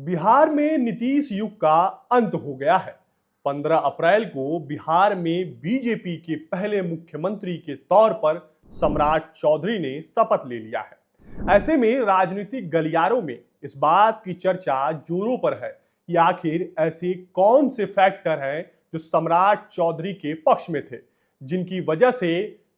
बिहार में नीतीश युग का अंत हो गया है। 15 अप्रैल को बिहार में बीजेपी के पहले मुख्यमंत्री के तौर पर सम्राट चौधरी ने शपथ ले लिया है। ऐसे में राजनीतिक गलियारों में इस बात की चर्चा जोरों पर है कि आखिर ऐसे कौन से फैक्टर हैं जो सम्राट चौधरी के पक्ष में थे, जिनकी वजह से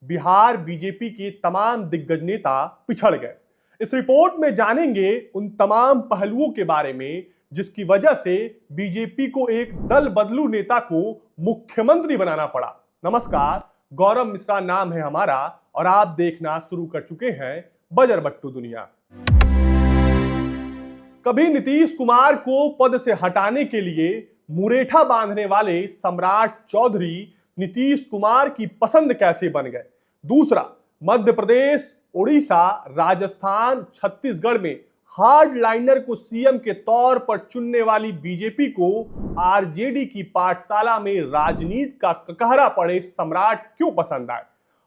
बिहार बीजेपी के तमाम दिग्गज नेता पिछड़ गए। इस रिपोर्ट में जानेंगे उन तमाम पहलुओं के बारे में जिसकी वजह से बीजेपी को एक दल बदलू नेता को मुख्यमंत्री बनाना पड़ा। नमस्कार, गौरव मिश्रा नाम है हमारा और आप देखना शुरू कर चुके हैं बजर बट्टू दुनिया। कभी नीतीश कुमार को पद से हटाने के लिए मुरेठा बांधने वाले सम्राट चौधरी नीतीश कुमार की पसंद कैसे बन गए। दूसरा, मध्य प्रदेश, उड़ीसा, राजस्थान, छत्तीसगढ़ में हार्ड लाइनर को सीएम के तौर पर चुनने वाली बीजेपी को आरजेडी की पाठशाला में राजनीति का ककहरा पड़े सम्राट क्यों पसंद आए।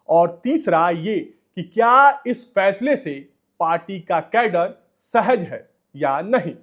और तीसरा ये कि क्या इस फैसले से पार्टी का कैडर सहज है या नहीं।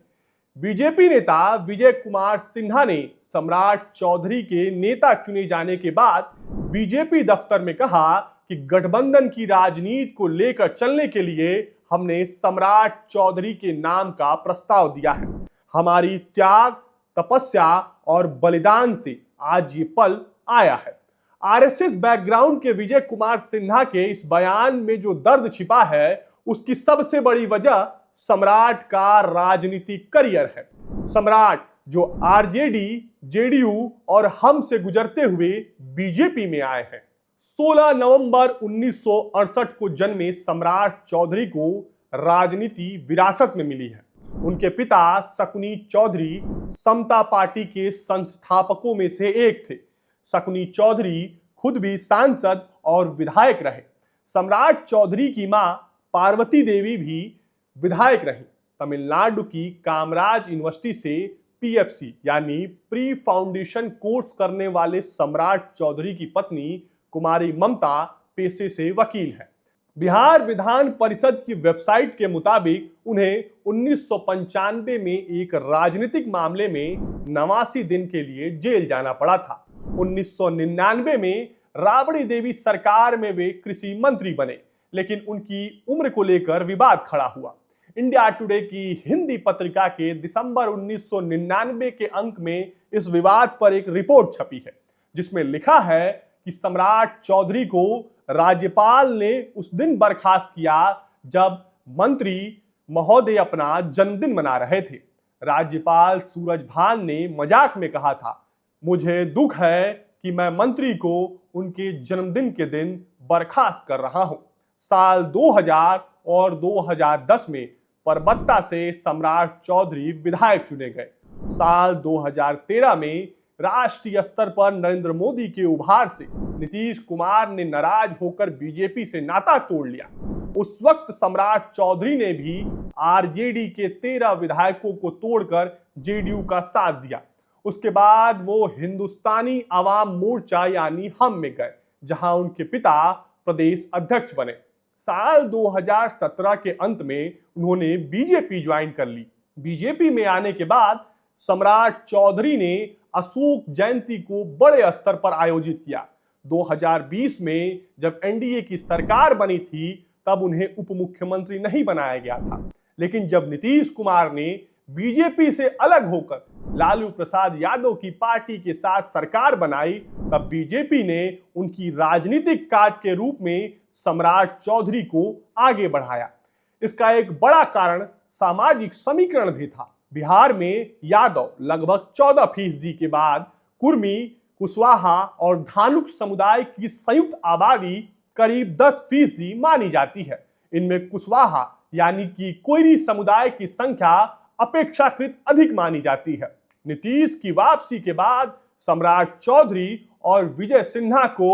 बीजेपी नेता विजय कुमार सिन्हा ने सम्राट चौधरी के नेता चुने जाने के बाद बीजेपी दफ्तर में कहा कि गठबंधन की राजनीति को लेकर चलने के लिए हमने सम्राट चौधरी के नाम का प्रस्ताव दिया है। हमारी त्याग, तपस्या और बलिदान से आज ये पल आया है। आरएसएस बैकग्राउंड के विजय कुमार सिन्हा के इस बयान में जो दर्द छिपा है उसकी सबसे बड़ी वजह सम्राट का राजनीतिक करियर है। सम्राट जो आरजेडी, जेडीयू और हम से गुजरते हुए बीजेपी में आए हैं। 16 नवंबर 1968 को जन्मे सम्राट चौधरी को राजनीति विरासत में मिली है। उनके पिता शकुनी चौधरी समता पार्टी के संस्थापकों में से एक थे। शकुनी चौधरी खुद भी सांसद और विधायक रहे। सम्राट चौधरी की मां पार्वती देवी भी विधायक रही। तमिलनाडु की कामराज यूनिवर्सिटी से पीएफसी यानी प्री फाउंडेशन कोर्स करने वाले सम्राट चौधरी की पत्नी कुमारी ममता पेशे से वकील है। बिहार विधान परिषद की वेबसाइट के मुताबिक उन्हें 1995 में एक राजनीतिक मामले में 89 दिन के लिए जेल जाना पड़ा था। 1999 में राबड़ी देवी सरकार में वे कृषि मंत्री बने, लेकिन उनकी उम्र को लेकर विवाद खड़ा हुआ। इंडिया टुडे की हिंदी पत्रिका के दिसंबर 1999 के अंक में इस विवाद पर एक रिपोर्ट छपी है, जिसमें लिखा है कि सम्राट चौधरी को राज्यपाल ने उस दिन बर्खास्त किया जब मंत्री महोदय अपना जन्मदिन मना रहे थे। राज्यपाल सूरजभान ने मजाक में कहा था, मुझे दुख है कि मैं मंत्री को उनके जन्मदिन के दिन बर्खास्त कर रहा हूं। साल 2000 और 2010 में परबत्ता से सम्राट चौधरी विधायक चुने गए। साल 2013 में राष्ट्रीय स्तर पर नरेंद्र मोदी के उभार से नीतीश कुमार ने नाराज होकर बीजेपी से नाता तोड़ लिया। उस वक्त सम्राट चौधरी ने भी आरजेडी के 13 विधायकों को तोड़कर जेडीयू का साथ दिया। उसके बाद वो हिंदुस्तानी आवाम मोर्चा यानी हम में गए, जहां उनके पिता प्रदेश अध्यक्ष बने। साल 2017 के अंत में उन्होंने बीजेपी ज्वाइन कर ली। बीजेपी में आने के बाद सम्राट चौधरी ने अशोक जयंती को बड़े स्तर पर आयोजित किया। 2020 में जब एनडीए की सरकार बनी थी तब उन्हें उप मुख्यमंत्री नहीं बनाया गया था, लेकिन जब नीतीश कुमार ने बीजेपी से अलग होकर लालू प्रसाद यादव की पार्टी के साथ सरकार बनाई तब बीजेपी ने उनकी राजनीतिक कार्ड के रूप में सम्राट चौधरी को आगे बढ़ाया। इसका एक बड़ा कारण सामाजिक समीकरण भी था। बिहार में यादव लगभग 14% के बाद कुर्मी, कुशवाहा और धानुक समुदाय की संयुक्त आबादी करीब 10% मानी जाती है। इनमें कुशवाहा यानी कि कोयरी समुदाय की संख्या अपेक्षाकृत अधिक मानी जाती है। नीतीश की वापसी के बाद सम्राट चौधरी और विजय सिन्हा को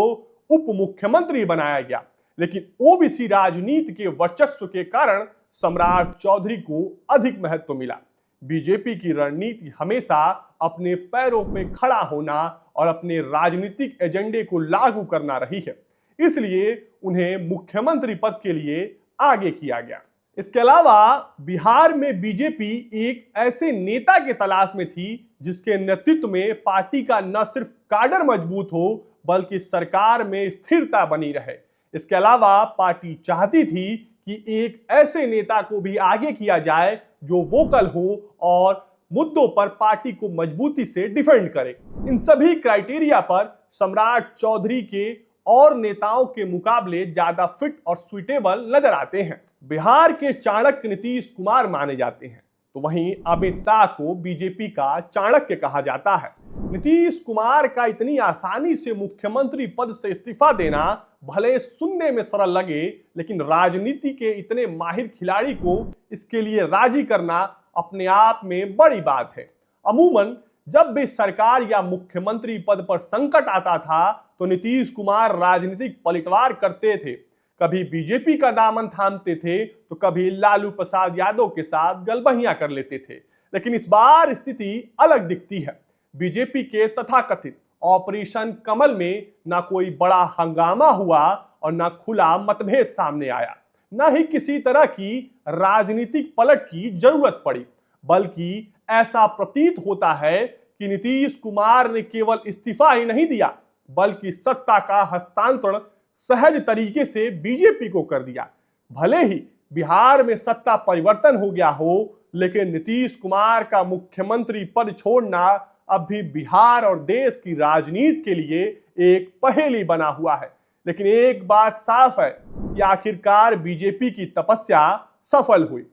उप मुख्यमंत्री बनाया गया, लेकिन ओबीसी राजनीति के वर्चस्व के कारण सम्राट चौधरी को अधिक महत्व मिला। बीजेपी की रणनीति हमेशा अपने पैरों में खड़ा होना और अपने राजनीतिक एजेंडे को लागू करना रही है, इसलिए उन्हें मुख्यमंत्री पद के लिए आगे किया गया। इसके अलावा बिहार में बीजेपी एक ऐसे नेता के तलाश में थी जिसके नेतृत्व में पार्टी का न सिर्फ काडर मजबूत हो बल्कि सरकार में स्थिरता बनी रहे। इसके अलावा पार्टी चाहती थी कि एक ऐसे नेता को भी आगे किया जाए जो वोकल हो और मुद्दों पर पार्टी को मजबूती से डिफेंड करे। इन सभी क्राइटेरिया पर सम्राट चौधरी के और नेताओं के मुकाबले ज्यादा फिट और सुइटेबल नजर आते हैं। बिहार के चाणक्य नीतीश कुमार माने जाते हैं, तो वहीं अमित शाह को बीजेपी का चाणक्य कहा जाता है। नीतीश कुमार का इतनी आसानी से मुख्यमंत्री पद से इस्तीफा देना भले सुनने में सरल लगे, लेकिन राजनीति के इतने माहिर खिलाड़ी को इसके लिए राजी करना अपने आप में बड़ी बात है। अमूमन जब भी सरकार या मुख्यमंत्री पद पर संकट आता था तो नीतीश कुमार राजनीतिक पलटवार करते थे। कभी बीजेपी का दामन थामते थे तो कभी लालू प्रसाद यादव के साथ गलबहियां कर लेते थे। लेकिन इस बार स्थिति अलग दिखती है। बीजेपी के तथाकथित ऑपरेशन कमल में न कोई बड़ा हंगामा हुआ और न खुला मतभेद सामने आया, न ही किसी तरह की राजनीतिक पलट की जरूरत पड़ी, बल्कि ऐसा प्रतीत होता है कि नीतीश कुमार ने केवल इस्तीफा ही नहीं दिया बल्कि सत्ता का हस्तांतरण सहज तरीके से बीजेपी को कर दिया। भले ही बिहार में सत्ता परिवर्तन हो गया हो, लेकिन नीतीश कुमार का मुख्यमंत्री पद छोड़ना अब भी बिहार और देश की राजनीति के लिए एक पहेली बना हुआ है। लेकिन एक बात साफ है कि आखिरकार बीजेपी की तपस्या सफल हुई।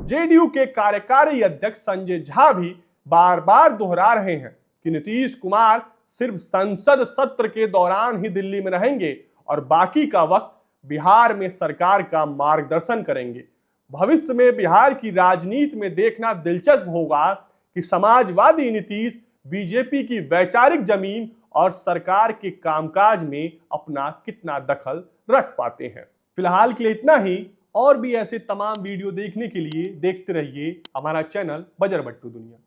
जेडीयू के कार्यकारी अध्यक्ष संजय झा भी बार बार दोहरा रहे हैं कि नीतीश कुमार सिर्फ संसद सत्र के दौरान ही दिल्ली में रहेंगे और बाकी का वक्त बिहार में सरकार का मार्गदर्शन करेंगे। भविष्य में बिहार की राजनीति में देखना दिलचस्प होगा कि समाजवादी नीतीश बीजेपी की वैचारिक जमीन और सरकार के कामकाज में अपना कितना दखल रख पाते हैं। फिलहाल के लिए इतना ही। और भी ऐसे तमाम वीडियो देखने के लिए देखते रहिए हमारा चैनल बजरबट्टू दुनिया।